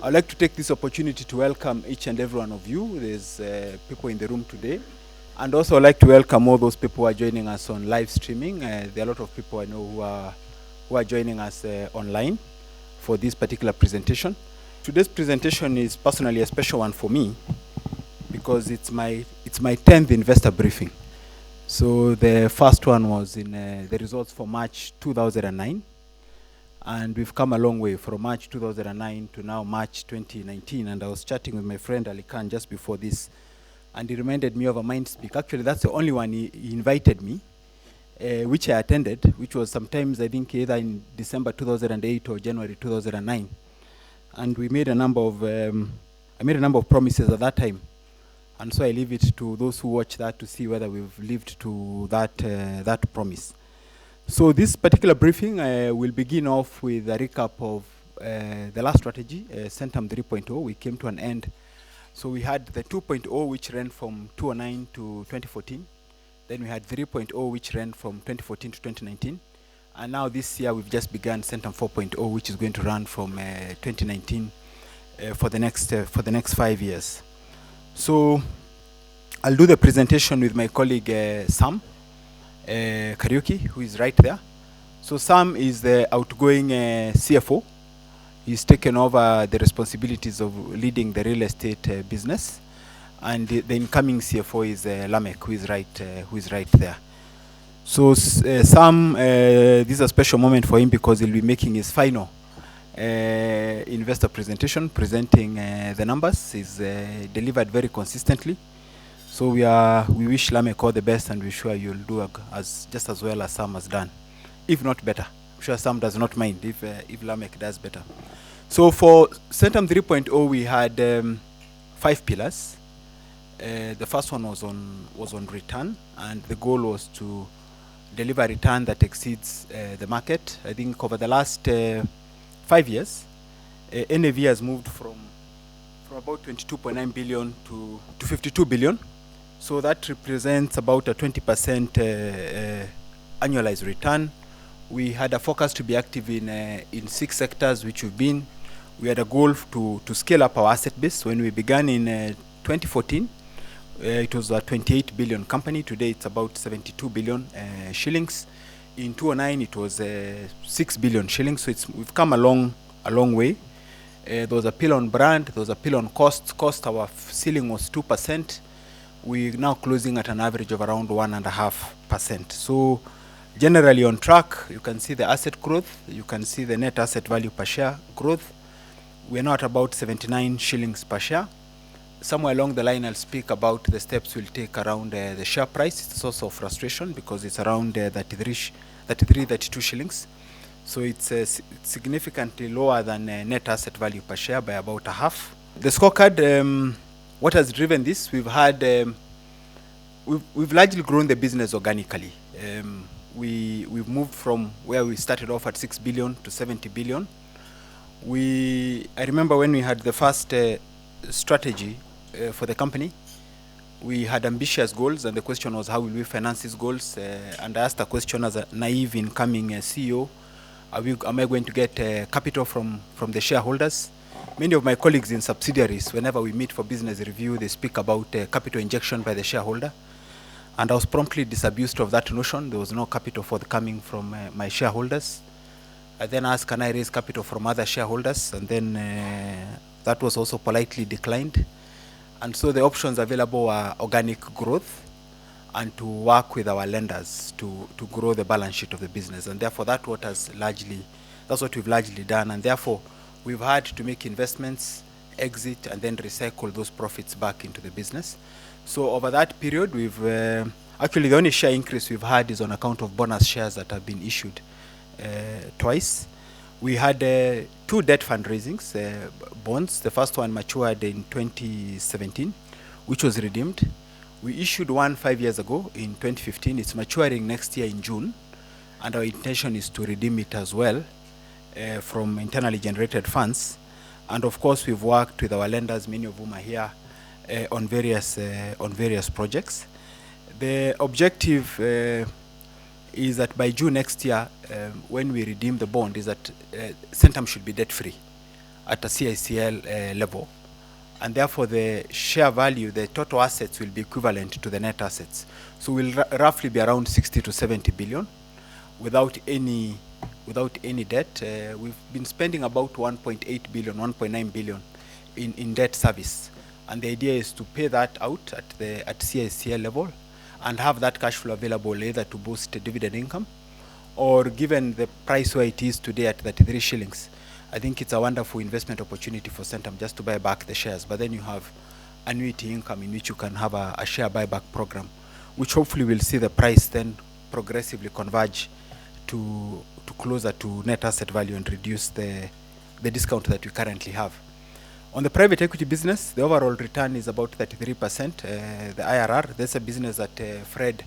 I'd like to take this opportunity to welcome each and every one of you. There's people in the room today. And also I'd like to welcome all those people who are joining us on live streaming. There are a lot of people I know who are joining us online for this particular presentation. Today's presentation is personally a special one for me because it's my 10th investor briefing. So the first one was in the results for March 2009. And we've come a long way from March 2009 to now March 2019. And I was chatting with my friend Ali Khan just before this, and he reminded me of a mind speak. Actually, that's the only one he invited me, which I attended, which was sometimes, I think, either in December 2008 or January 2009. And we made a number of, I made a number of promises at that time. And so I leave it to those who watch that to see whether we've lived to that promise. So this particular briefing will begin off with a recap of the last strategy, Centum 3.0. We came to an end. So we had the 2.0, which ran from 2009 to 2014. Then we had 3.0, which ran from 2014 to 2019. And now this year, we've just begun Centum 4.0, which is going to run from 2019 for the next 5 years. So I'll do the presentation with my colleague Sam Kariuki, who is right there. So Sam is the outgoing CFO. He's taken over the responsibilities of leading the real estate business, and the incoming CFO is Lamek, who is right there. So Sam, this is a special moment for him because he'll be making his final investor presentation, presenting the numbers. He's delivered very consistently. So we wish Lamek all the best, and we're sure you'll do just as well as Sam has done, if not better. I'm sure Sam does not mind if Lamek does better. So for Centum 3.0, we had 5 pillars. The first one was on return, and the goal was to deliver a return that exceeds the market. I think over the last 5 years, NAV has moved from about 22.9 billion to 52 billion. So that represents about a 20% annualized return. We had a focus to be active in 6 sectors, which we've been. We had a goal to scale up our asset base. When we began in 2014, it was a 28 billion company. Today it's about 72 billion shillings. In 2009, it was 6 billion shillings. So we've come a long way. There was a pill on brand. There was a pill on cost. Our ceiling was 2%. We're now closing at an average of around 1.5%. So generally on track. You can see the asset growth. You can see the net asset value per share growth. We're now at about 79 shillings per share. Somewhere along the line, I'll speak about the steps we'll take around the share price. It's a source of frustration because it's around 32 shillings. So it's significantly lower than net asset value per share by about a half. The scorecard, what has driven this? We've largely grown the business organically. We've moved from where we started off at 6 billion to 70 billion. I remember when we had the first strategy for the company, we had ambitious goals, and the question was, how will we finance these goals? And I asked a question as a naive incoming CEO, am I going to get capital from the shareholders? Many of my colleagues in subsidiaries, whenever we meet for business review, they speak about capital injection by the shareholder. And I was promptly disabused of that notion. There was no capital forthcoming from my shareholders. I then asked, can I raise capital from other shareholders? And then that was also politely declined. And so the options available are organic growth and to work with our lenders to grow the balance sheet of the business. And therefore, that's what we've largely done. And therefore, we've had to make investments, exit, and then recycle those profits back into the business. So over that period, we've actually, the only share increase we've had is on account of bonus shares that have been issued twice. We had 2 debt fundraisings, bonds. The first one matured in 2017, which was redeemed. We issued one 5 years ago in 2015. It's maturing next year in June, and our intention is to redeem it as well from internally generated funds. And of course, we've worked with our lenders, many of whom are here, on various projects. The objective is that by June next year, when we redeem the bond, is that Centum should be debt-free. at a CICL level. And therefore the share value, the total assets will be equivalent to the net assets. So we'll roughly be around 60 to 70 billion without any debt. We've been spending about 1.8 billion, 1.9 billion in debt service. And the idea is to pay that out at CICL level and have that cash flow available either to boost dividend income, or given the price where it is today at 33 shillings, I think it's a wonderful investment opportunity for Centum just to buy back the shares. But then you have annuity income in which you can have a share buyback program, which hopefully will see the price then progressively converge to closer to net asset value and reduce the discount that we currently have. On the private equity business, the overall return is about 33%. The IRR, there's a business that Fred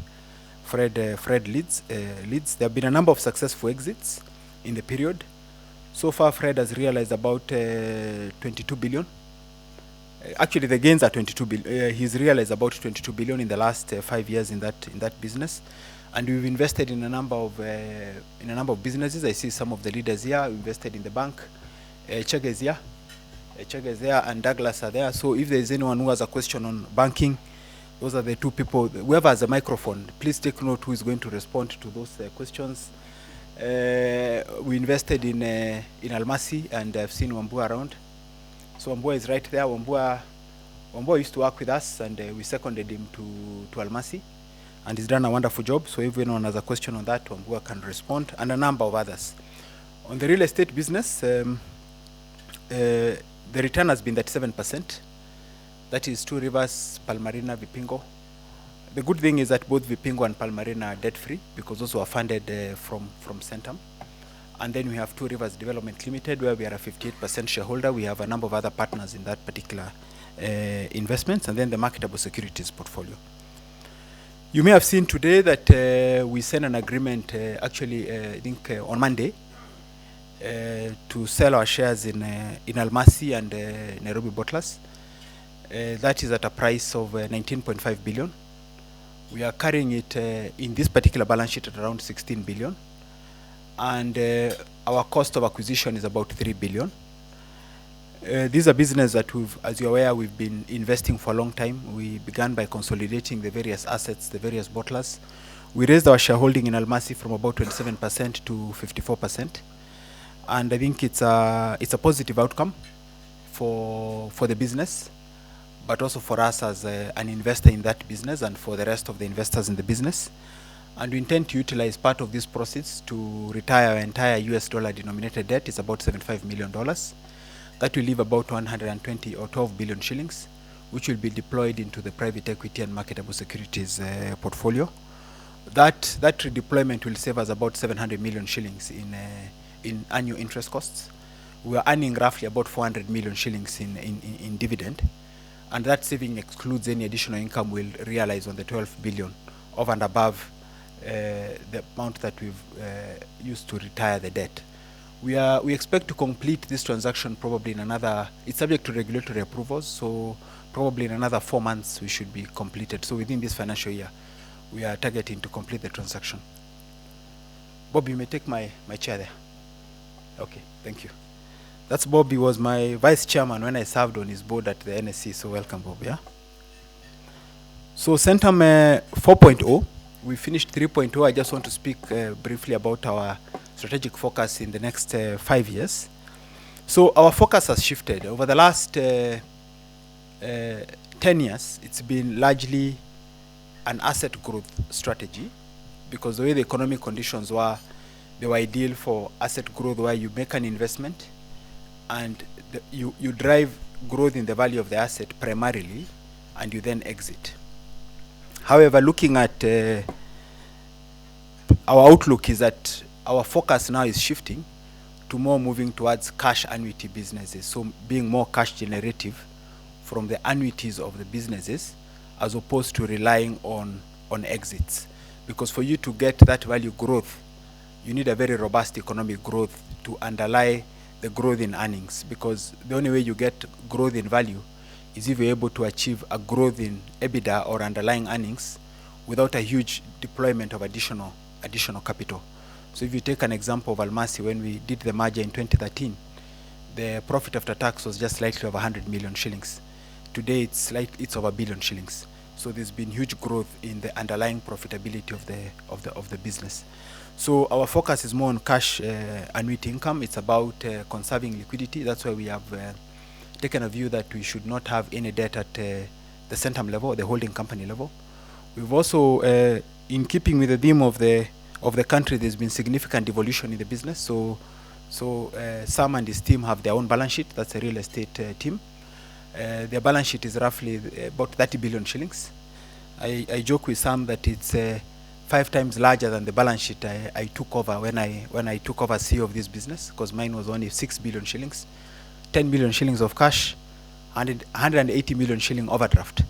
leads. There have been a number of successful exits in the period. So far, Fred has realized about 22 billion. Actually, the gains are 22 billion. He's realized about 22 billion in the last 5 years in that business, and we've invested in a number of businesses. I see some of the leaders here. We invested in the bank. Chege is here. Chege is there, and Douglas are there. So if there is anyone who has a question on banking, those are the two people. Whoever has a microphone, please take note who is going to respond to those questions. We invested in Almasi, and I've seen Wambua around. So Wambua is right there. Wambua used to work with us, and we seconded him to Almasi, and he's done a wonderful job. So if anyone has a question on that, Wambua can respond, and a number of others. On the real estate business, the return has been 37%. That is Two Rivers, Marina, Vipingo. The good thing is that both Vipingo and Marina are debt-free because those were funded from Centum. And then we have Two Rivers Development Limited, where we are a 58% shareholder. We have a number of other partners in that particular investments, and then the marketable securities portfolio. You may have seen today that we signed an agreement, I think on Monday, to sell our shares in Almasi and Nairobi Bottlers. That is at a price of 19.5 billion. We are carrying it in this particular balance sheet at around 16 billion. And our cost of acquisition is about 3 billion. These are businesses that as you're aware, we've been investing for a long time. We began by consolidating the various assets, the various bottlers. We raised our shareholding in Almasi from about 27% to 54%. And I think it's a positive outcome for the business, but also for us as an investor in that business and for the rest of the investors in the business. And we intend to utilize part of these proceeds to retire our entire US dollar denominated debt. It's about $75 million. That will leave about 120 or 12 billion shillings, which will be deployed into the private equity and marketable securities portfolio. That redeployment will save us about 700 million shillings in annual interest costs. We are earning roughly about 400 million shillings in dividend, and that saving excludes any additional income we'll realize on the 12 billion over and above the amount that we've used to retire the debt. We expect to complete this transaction probably in another, it's subject to regulatory approvals, so probably in another 4 months we should be completed. So within this financial year, we are targeting to complete the transaction. Bob, you may take my chair there. Okay, thank you. That's Bob. He was my vice chairman when I served on his board at the NSC, so welcome, Bob. Yeah. So Centum 4.0, we finished 3.0. I just want to speak briefly about our strategic focus in the next 5 years. So our focus has shifted. Over the last 10 years, it's been largely an asset growth strategy, because the way the economic conditions were, they were ideal for asset growth, where you make an investment and you drive growth in the value of the asset primarily, and you then exit. However, looking at our outlook is that our focus now is shifting to more moving towards cash annuity businesses, so being more cash generative from the annuities of the businesses, as opposed to relying on exits. Because for you to get that value growth, you need a very robust economic growth to underlie the growth in earnings, because the only way you get growth in value is if you're able to achieve a growth in EBITDA or underlying earnings without a huge deployment of additional capital. So if you take an example of Almasi, when we did the merger in 2013, the profit after tax was just slightly over 100 million shillings. Today it's over a billion shillings. So there's been huge growth in the underlying profitability of the business. So our focus is more on cash annuity income. It's about conserving liquidity. That's why we have taken a view that we should not have any debt at the Centum level, the holding company level. We've also, in keeping with the theme of the country, there's been significant devolution in the business. So Sam and his team have their own balance sheet. That's a real estate team. Their balance sheet is roughly about 30 billion shillings. I joke with Sam that it's 5 times larger than the balance sheet I took over when I took over CEO of this business, because mine was only 6 billion shillings, 10 billion shillings of cash, 180 million shilling overdraft.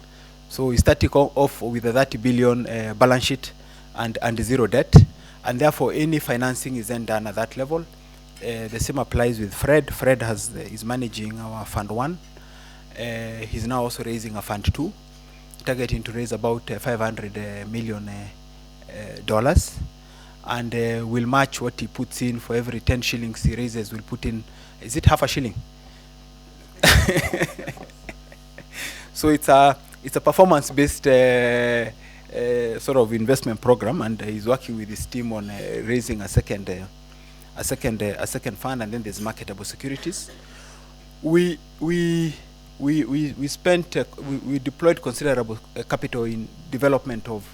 So we started off with a 30 billion balance sheet and zero debt, and therefore any financing is then done at that level. The same applies with Fred. Fred is managing our Fund 1. He's now also raising a Fund 2, targeting to raise about $500 million, and will match what he puts in. For every 10 shillings he raises, we'll put in, is it half a shilling? So it's a performance-based sort of investment program, and he's working with his team on raising a second fund, and then there's marketable securities. We deployed considerable capital in development of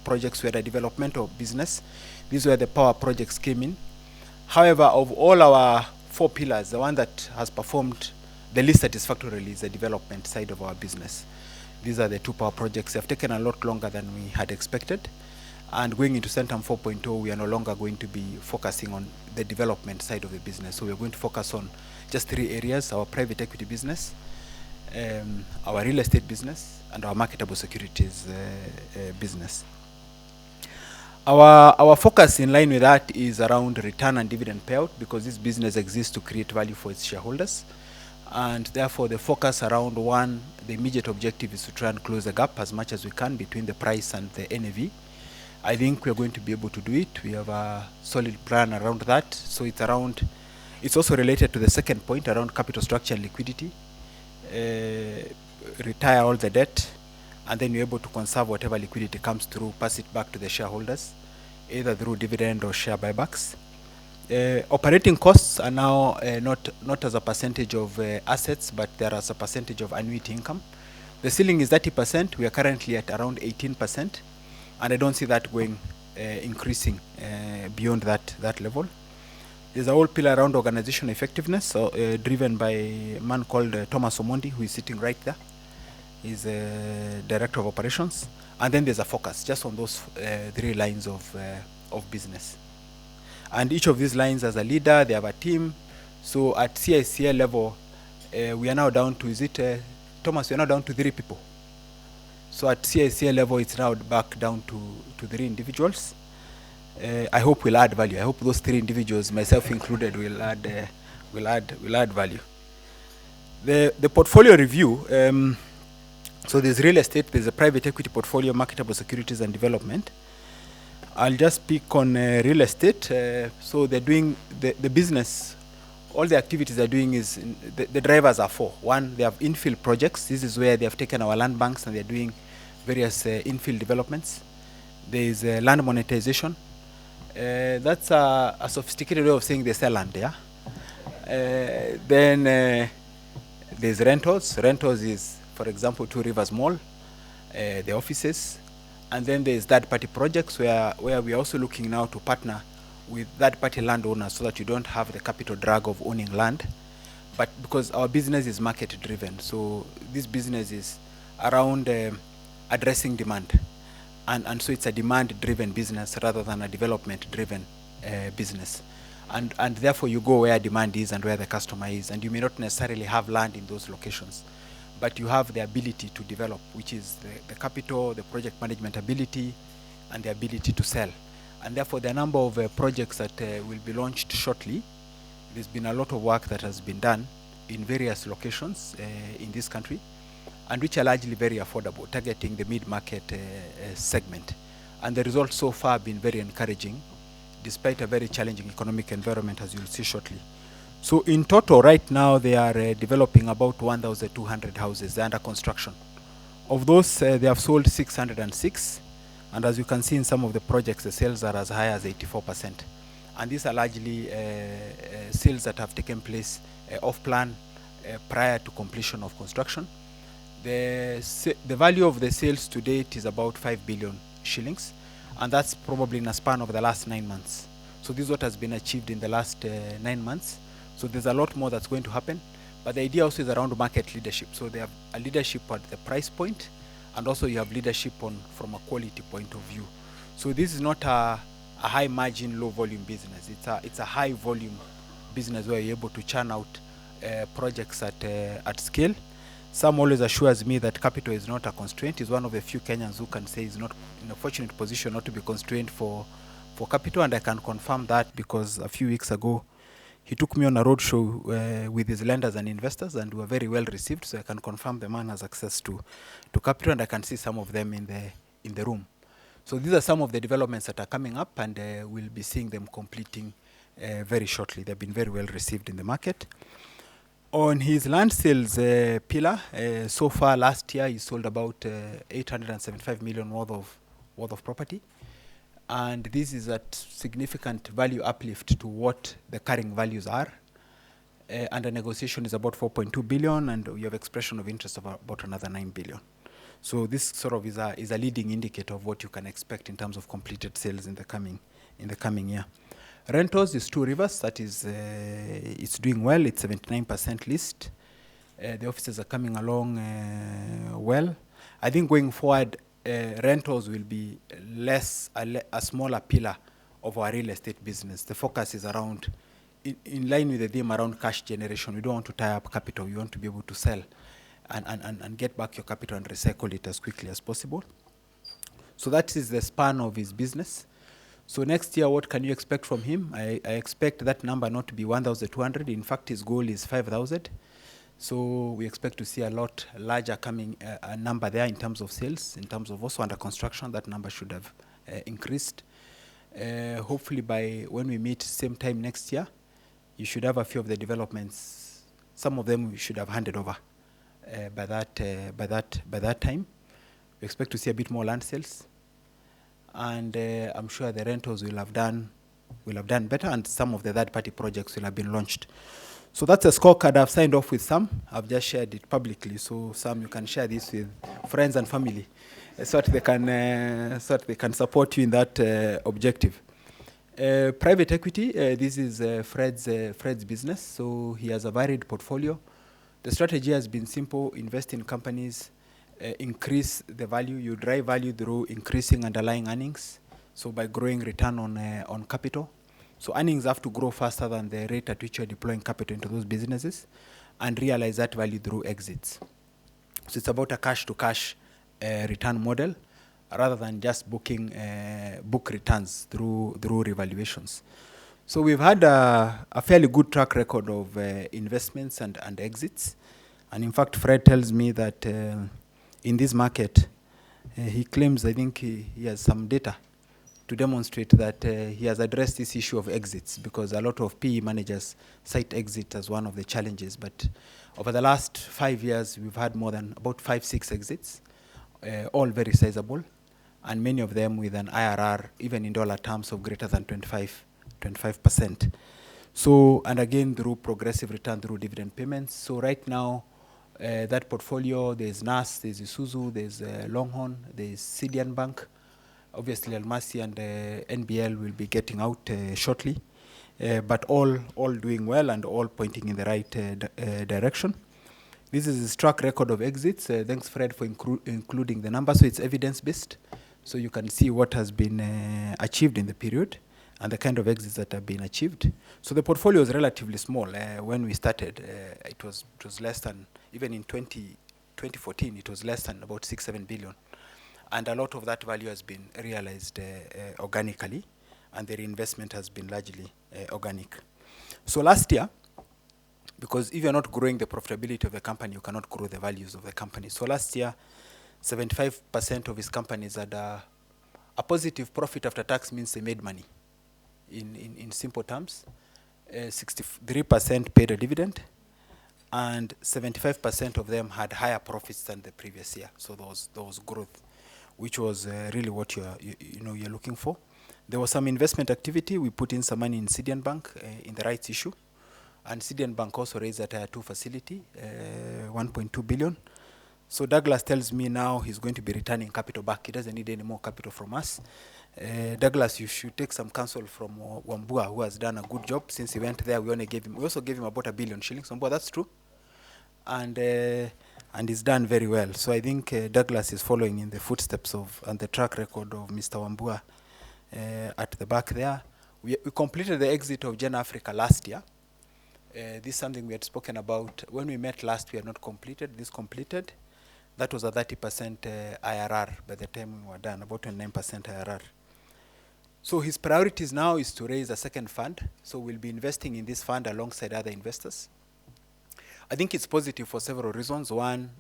projects. We had a developmental business. These were the power projects came in. However, of all our 4 pillars, the one that has performed the least satisfactorily is the development side of our business. These are the 2 power projects. They have taken a lot longer than we had expected. And going into Centum 4.0, we are no longer going to be focusing on the development side of the business. So we're going to focus on just 3 areas: our private equity business, our real estate business, and our marketable securities business. Our focus in line with that is around return and dividend payout, because this business exists to create value for its shareholders. And therefore the focus around the immediate objective is to try and close the gap as much as we can between the price and the NAV. I think we're going to be able to do it. We have a solid plan around that. So it's also related to the second point around capital structure and liquidity. Retire all the debt, and then you're able to conserve whatever liquidity comes through, pass it back to the shareholders, either through dividend or share buybacks. Operating costs are now not as a percentage of assets, but they're as a percentage of annuity income. The ceiling is 30%. We are currently at around 18%, and I don't see that going increasing beyond that level. There's a whole pillar around organizational effectiveness, driven by a man called Thomas Omondi, who is sitting right there. He's a director of operations. And then there's a focus just on those 3 lines of business. And each of these lines has a leader, they have a team. So at CICL level, we are now down to, Thomas, we are now down to 3 people. So at CICL level, it's now back down to 3 individuals. I hope we'll add value. I hope those 3 individuals, myself included, will add value. The portfolio review, so there's real estate, there's a private equity portfolio, marketable securities, and development. I'll just speak on real estate. So they're doing the business, all the activities they're doing is, the drivers are 4. 1, they have infill projects. This is where they have taken our land banks and they're doing various infill developments. There is land monetization. That's a sophisticated way of saying they sell land, yeah? Then there's rentals. Rentals is, for example, 2 Rivers Mall, the offices. And then there's third-party projects where we are also looking now to partner with third-party landowners so that you don't have the capital drag of owning land. But because our business is market-driven, so this business is around addressing demand. And so it's a demand-driven business rather than a development-driven business. And therefore you go where demand is and where the customer is. And you may not necessarily have land in those locations, but you have the ability to develop, which is the capital, the project management ability, and the ability to sell. And therefore the number of projects that will be launched shortly, there's been a lot of work that has been done in various locations in this country, and which are largely very affordable, targeting the mid-market segment. And the results so far have been very encouraging, despite a very challenging economic environment, as you'll see shortly. So in total, right now, they are developing about 1,200 houses. They're under construction. Of those, they have sold 606. And as you can see in some of the projects, the sales are as high as 84%. And these are largely sales that have taken place off plan prior to completion of construction. The value of the sales to date is about 5 billion shillings, and that's probably in a span of the last 9 months. So this is what has been achieved in the last 9 months. So there's a lot more that's going to happen, but the idea also is around market leadership. So they have a leadership at the price point, and also you have leadership from a quality point of view. So this is not a high margin, low volume business. It's a high volume business where you're able to churn out projects at scale. Sam always assures me that capital is not a constraint. He's one of the few Kenyans who can say he's not in a fortunate position not to be constrained for capital, and I can confirm that because a few weeks ago he took me on a roadshow with his lenders and investors, and we were very well received. So I can confirm the man has access to capital, and I can see some of them in the room. So these are some of the developments that are coming up, and we'll be seeing them completing very shortly. They've been very well received in the market. On his land sales pillar, so far last year he sold about 875 million worth of property, and this is at significant value uplift to what the carrying values are. And the negotiation is about 4.2 billion, and we have expression of interest of about another 9 billion. So this sort of is a leading indicator of what you can expect in terms of completed sales in the coming year. Rentals is Two Rivers. That is, it's doing well. It's 79% leased. The offices are coming along well. I think going forward, rentals will be a smaller pillar of our real estate business. The focus is around, in line with the theme around cash generation. We don't want to tie up capital. We want to be able to sell and get back your capital and recycle it as quickly as possible. So that is the span of his business. So next year, what can you expect from him? I expect that number not to be 1,200. In fact, his goal is 5,000. So we expect to see a lot larger coming a number there in terms of sales, in terms of also under construction. That number should have increased. Hopefully by when we meet same time next year, you should have a few of the developments. Some of them we should have handed over by that time. We expect to see a bit more land sales. And I'm sure the rentals will have done better, and some of the third-party projects will have been launched. So that's a scorecard I've signed off with Sam. I've just shared it publicly. So Sam, you can share this with friends and family, so that they can support you in that objective. Private equity. This is Fred's business. So he has a varied portfolio. The strategy has been simple: invest in companies. Increase the value. You drive value through increasing underlying earnings, so by growing return on capital. So earnings have to grow faster than the rate at which you're deploying capital into those businesses, and realize that value through exits. So it's about a cash-to-cash return model, rather than just booking book returns through revaluations. So we've had a fairly good track record of investments and exits, and in fact, Fred tells me that in this market, he claims, I think he has some data to demonstrate that he has addressed this issue of exits, because a lot of PE managers cite exit as one of the challenges. But over the last 5 years, we've had more than about 5-6 exits, all very sizable, and many of them with an IRR, even in dollar terms, of greater than 25%. So, and again, through progressive return through dividend payments. So right now, that portfolio, there's NAS, there's Isuzu, there's Longhorn, there's Sidian Bank. Obviously, Almasi and NBL will be getting out shortly, but all doing well and all pointing in the right direction. This is his track record of exits. Thanks, Fred, for including the numbers. So it's evidence-based, so you can see what has been achieved in the period and the kind of exits that have been achieved. So the portfolio is relatively small. When we started, it was less than, even in 2014, it was less than about 6-7 billion. And a lot of that value has been realized organically, and the reinvestment has been largely organic. So last year, because if you're not growing the profitability of the company, you cannot grow the values of the company. So last year, 75% of his companies had a positive profit after tax, means they made money. In simple terms, 63% paid a dividend, and 75% of them had higher profits than the previous year. So there was growth, which was really what you're looking for. There was some investment activity. We put in some money in Sidian Bank in the rights issue, and Sidian Bank also raised a Tier 2 facility, 1.2 billion. So Douglas tells me now he's going to be returning capital back. He doesn't need any more capital from us. Douglas, you should take some counsel from Wambua, who has done a good job. Since he went there, we also gave him about 1 billion shillings. Wambua, that's true. And he's done very well. So I think Douglas is following in the footsteps of and the track record of Mr. Wambua at the back there. We completed the exit of GenAfrica last year. This is something we had spoken about. When we met last, we had not completed. This completed. That was a 30% IRR by the time we were done, about 29% IRR. So his priorities now is to raise a second fund. So we'll be investing in this fund alongside other investors. I think it's positive for several reasons. One,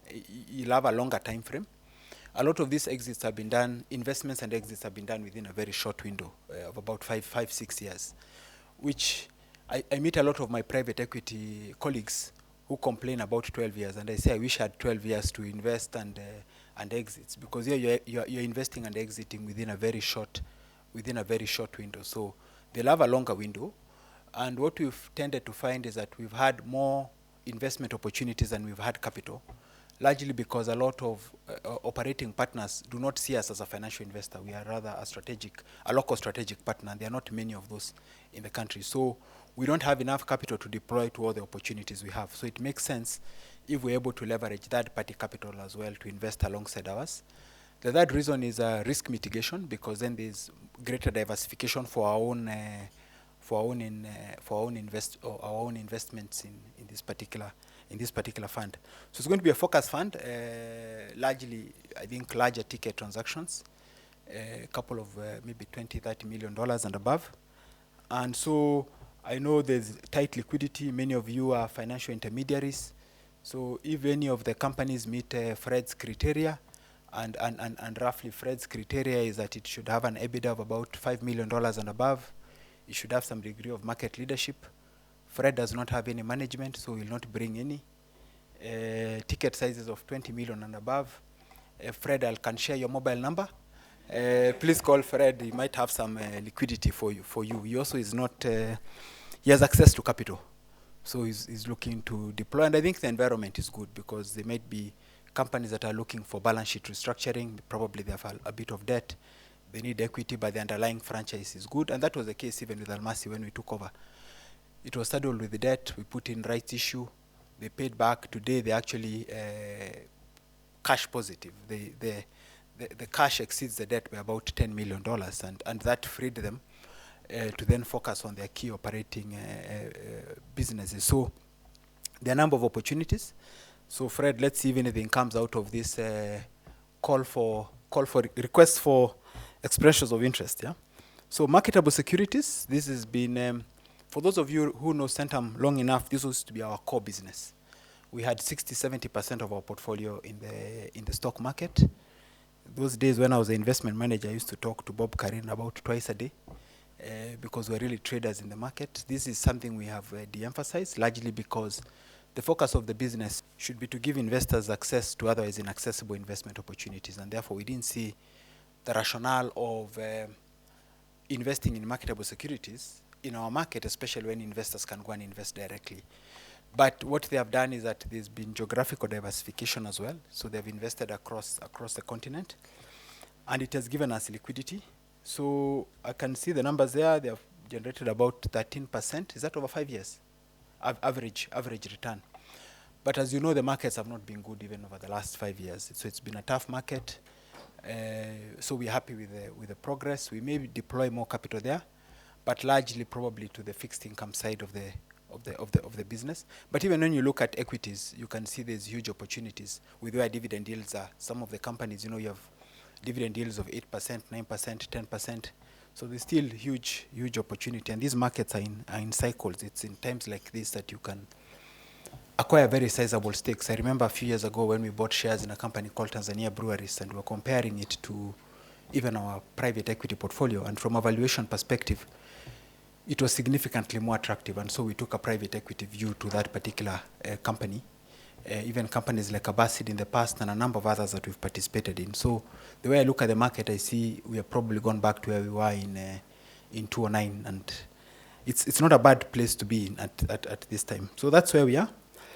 you'll have a longer time frame. A lot of these exits have been done, investments and exits have been done within a very short window of about 6 years, which I meet a lot of my private equity colleagues who complain about 12 years, and I say I wish I had 12 years to invest and exits, because here you're investing and exiting within a very short window. So they'll have a longer window, and what we've tended to find is that we've had more investment opportunities than we've had capital, largely because a lot of operating partners do not see us as a financial investor. We are rather a local strategic partner, and there are not many of those in the country. So we don't have enough capital to deploy to all the opportunities we have. So it makes sense if we're able to leverage third-party capital as well to invest alongside ours. The third reason is risk mitigation, because then there's greater diversification for our own investments in this particular fund. So it's going to be a focus fund, largely, I think, larger ticket transactions, a couple of maybe $20-30 million and above. And so I know there's tight liquidity. Many of you are financial intermediaries. So if any of the companies meet Fred's criteria, and roughly Fred's criteria is that it should have an EBITDA of about $5 million and above. It should have some degree of market leadership. Fred does not have any management, so he will not bring any. Ticket sizes of 20 million and above. Fred, I can share your mobile number. Please call Fred. He might have some liquidity for you. He also is not, he has access to capital. So he's looking to deploy. And I think the environment is good, because there might be companies that are looking for balance sheet restructuring. Probably they have a bit of debt. They need equity, but the underlying franchise is good. And that was the case even with Almasi when we took over. It was saddled with the debt. We put in rights issue. They paid back. Today they actually cash positive. The cash exceeds the debt by about $10 million, and that freed them to then focus on their key operating businesses. So there are a number of opportunities. So Fred, let's see if anything comes out of this call for requests for expressions of interest. Yeah. So marketable securities. This has been for those of you who know Centum long enough. This used to be our core business. We had 60-70% of our portfolio in the stock market. Those days when I was an investment manager, I used to talk to Bob Karin about twice a day because we're really traders in the market. This is something we have de-emphasized, largely because the focus of the business should be to give investors access to otherwise inaccessible investment opportunities, and therefore we didn't see the rationale of investing in marketable securities in our market, especially when investors can go and invest directly. But what they have done is that there's been geographical diversification as well. So they've invested across the continent, and it has given us liquidity. So I can see the numbers there. They have generated about 13%. Is that over 5 years? Average return. But as you know, the markets have not been good even over the last 5 years. So it's been a tough market. So we're happy with the progress. We may deploy more capital there, but largely probably to the fixed income side of the business. But even when you look at equities, you can see there's huge opportunities with where dividend yields are. Some of the companies, you have dividend yields of 8%, 9%, 10%. So there's still huge opportunity. And these markets are in cycles. It's in times like this that you can acquire very sizable stakes. I remember a few years ago when we bought shares in a company called Tanzania Breweries, and we were comparing it to even our private equity portfolio. And from a valuation perspective, it was significantly more attractive, and so we took a private equity view to that particular company. Even companies like Abbasid in the past and a number of others that we've participated in. So the way I look at the market, I see we have probably gone back to where we were in 2009, and it's not a bad place to be in at this time. So that's where we are.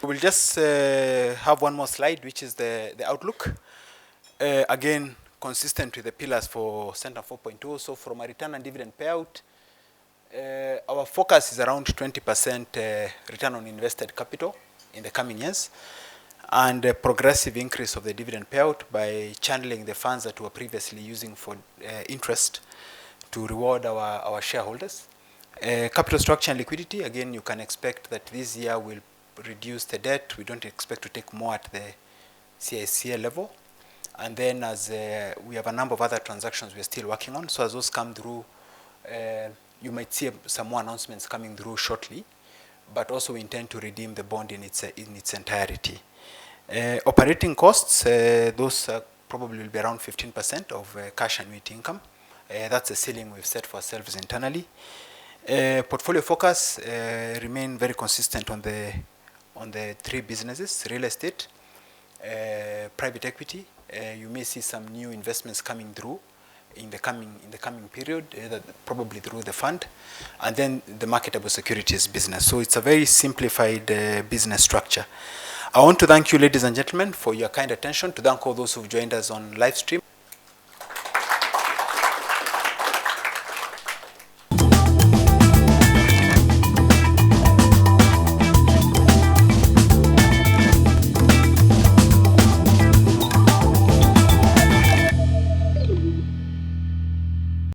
We'll just have one more slide, which is the outlook. Again, consistent with the pillars for Centum 4.0. So from a return and dividend payout, our focus is around 20% return on invested capital in the coming years, and a progressive increase of the dividend payout by channeling the funds that we were previously using for interest to reward our shareholders. Capital structure and liquidity, again, you can expect that this year will reduce the debt. We don't expect to take more at the CICA level. And then as we have a number of other transactions we're still working on, so as those come through, you might see some more announcements coming through shortly, but also we intend to redeem the bond in its entirety. Operating costs, those probably will be around 15% of cash annuity income. That's the ceiling we've set for ourselves internally. Portfolio focus remain very consistent on the three businesses: real estate, private equity. You may see some new investments coming through in the coming period, probably through the fund, and then the marketable securities business. So it's a very simplified business structure. I want to thank you, ladies and gentlemen, for your kind attention, to thank all those who've joined us on live stream.